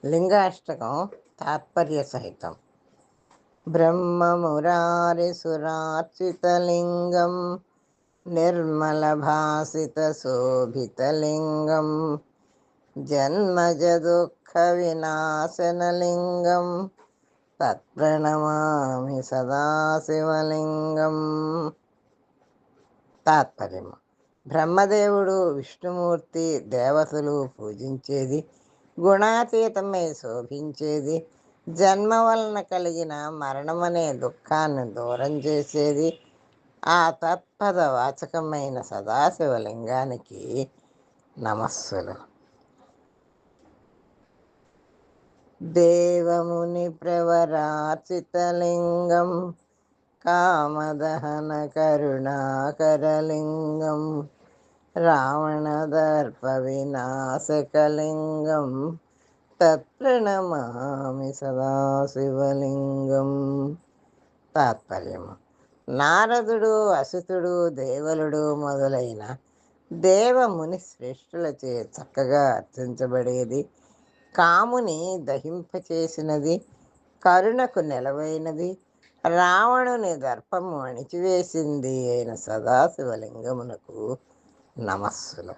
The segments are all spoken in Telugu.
లింగాష్టకం తాత్పర్య సహితం. బ్రహ్మమురారిసురార్చితలింగం నిర్మలభాసితశోభితలింగం జన్మజ దుఃఖ వినాశనలింగం తత్ప్రణమామి సదాశివలింగం. తాత్పర్యము: బ్రహ్మదేవుడు, విష్ణుమూర్తి, దేవతలు పూజించేది, గుణాతీతమై శోభించేది, జన్మ వలన కలిగిన మరణమనే దుఃఖాన్ని దూరం చేసేది ఆ తత్పద వాచకమైన సదాశివలింగానికి నమస్సులు. దేవముని ప్రవరార్చితలింగం కామదహన కరుణాకరలింగం రావణదర్ప వినాశకలింగం తత్ప్రణమామి సదాశివలింగం. తాత్పర్యము: నారదుడు, అసితుడు, దేవలుడు మొదలైన దేవముని శ్రేష్ఠులచే చక్కగా అర్చించబడేది, కాముని దహింపచేసినది, కరుణకు నెలవైనది, రావణుని దర్పము అణిచివేసింది అయిన సదాశివలింగమునకు నమస్సులు.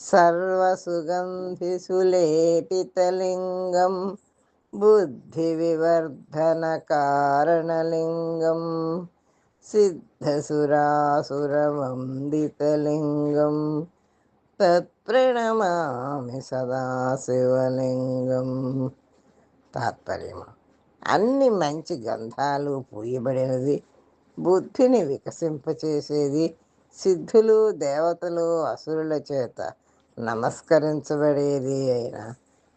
సర్వసుగంధి సులేపితలింగం బుద్ధి వివర్ధన కారణలింగం సిద్ధసురాసురవందితలింగం తత్ప్రణమామి సదాశివలింగం. తాత్పర్యము: అన్ని మంచి గంధాలు పూయబడినది, బుద్ధిని వికసింపచేసేది, సిద్ధులు, దేవతలు, అసురుల చేత నమస్కరించబడేది అయిన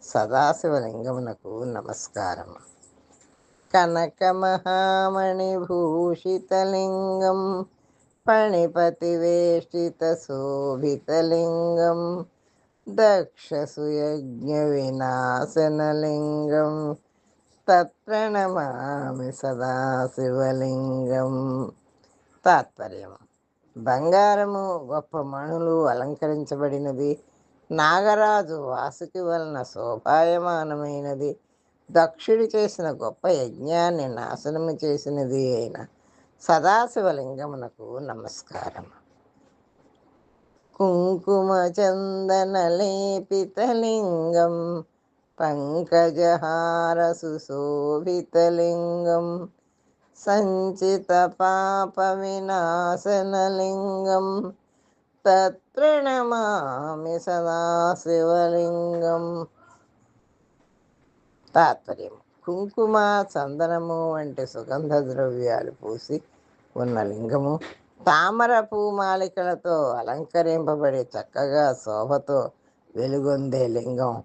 సదాశివలింగమునకు నమస్కారం. కనకమహామణిభూషితలింగం పణిపతివేష్టిత శోభితలింగం దక్షసుయజ్ఞ వినాశనలింగం తత్ప్రణమామి సదాశివలింగం. తాత్పర్యము: బంగారము, గొప్ప మణులు అలంకరించబడినది, నాగరాజు వాసుకి వలన శోభాయమానమైనది, దక్షుడు చేసిన గొప్ప యజ్ఞాన్ని నాశనము చేసినది అయిన సదాశివలింగమునకు నమస్కారం. కుంకుమ చందన లేపితలింగం పంకజహార సుశోభితలింగం సంచిత పాప వినాశనలింగం తత్ప్రణమామి సదాశివలింగం. తాత్పర్యం: కుంకుమ, చందనము వంటి సుగంధ ద్రవ్యాలు పూసి ఉన్న లింగము, తామర పూమాలికలతో అలంకరింపబడి చక్కగా శోభతో వెలుగొందే లింగం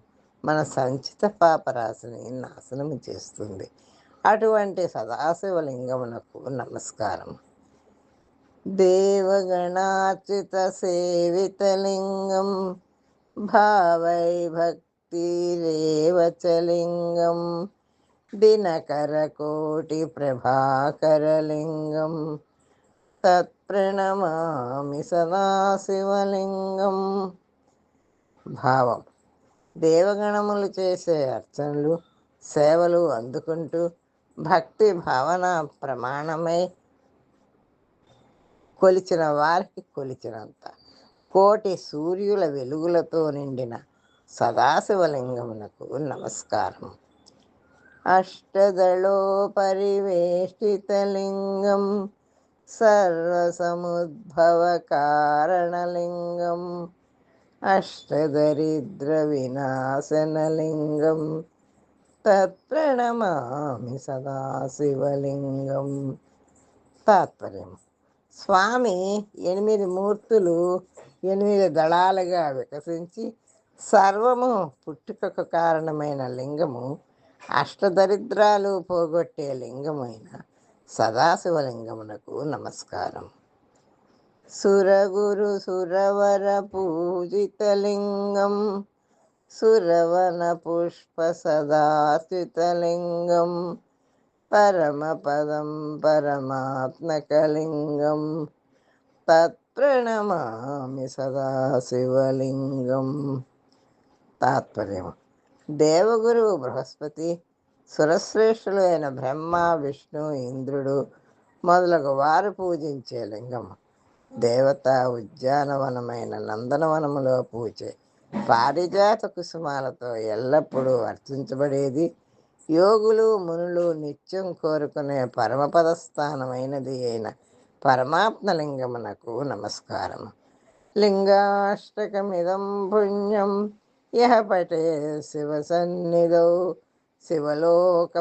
మన సంచిత పాపరాశిని నాశనము చేస్తుంది. అటువంటి సదాశివలింగమునకు నమస్కారం. దేవగణార్చిత సేవితలింగం భావైభక్తిరేవచలింగం దినకరకోటి ప్రభాకరలింగం తత్ప్రణమామి సదాశివలింగం. భావం: దేవగణములు చేసే అర్చనలు, సేవలు అందుకుంటూ భక్తి భావన ప్రమాణమై కొలిచిన వారికి కొలిచినంత కోటి సూర్యుల వెలుగులతో నిండిన సదాశివలింగమునకు నమస్కారం. అష్టదళోపరివేష్టితలింగం సర్వసముద్భవ కారణలింగం అష్టదరిద్ర వినాశనలింగం తత్ప్రణమామి సదాశివలింగం. తాత్పర్యం: స్వామి 8 మూర్తులు 8 దళాలుగా వికసించి సర్వము పుట్టుకకు కారణమైన లింగము, అష్టదరిద్రాలు పోగొట్టే లింగమైన సదాశివలింగమునకు నమస్కారం. సురగురు సురవర పూజితలింగం సురవన పుష్ప సదాచితలింగం పరమపదం పరమాత్మకలింగం తత్ప్రణమామి సదాశివలింగం. తాత్పర్యం. దేవగురువు బృహస్పతి, సురశ్రేష్ఠులు అయిన బ్రహ్మ, విష్ణు, ఇంద్రుడు మొదలగు వారు పూజించే లింగం. దేవతా ఉద్యానవనమైన నందనవనములో పూచే పారిజాత కుసుమాలతో ఎల్లప్పుడూ అర్చించబడేది, యోగులు మునులు నిత్యం కోరుకునే పరమపదస్థానమైనది అయిన పరమాత్మలింగమునకు నమస్కారం. లింగాష్టకమిదం పుణ్యం యః పఠే శివ సన్నిధౌ శివలోకమవాప్నోతి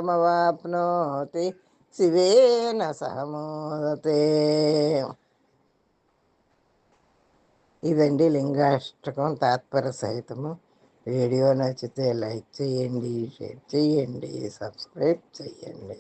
శివేన సహ మోదతే. ఇదండి లింగాష్టకం తాత్పర్య సహితము. వీడియో నచ్చితే లైక్ చేయండి, షేర్ చేయండి, సబ్స్క్రైబ్ చేయండి.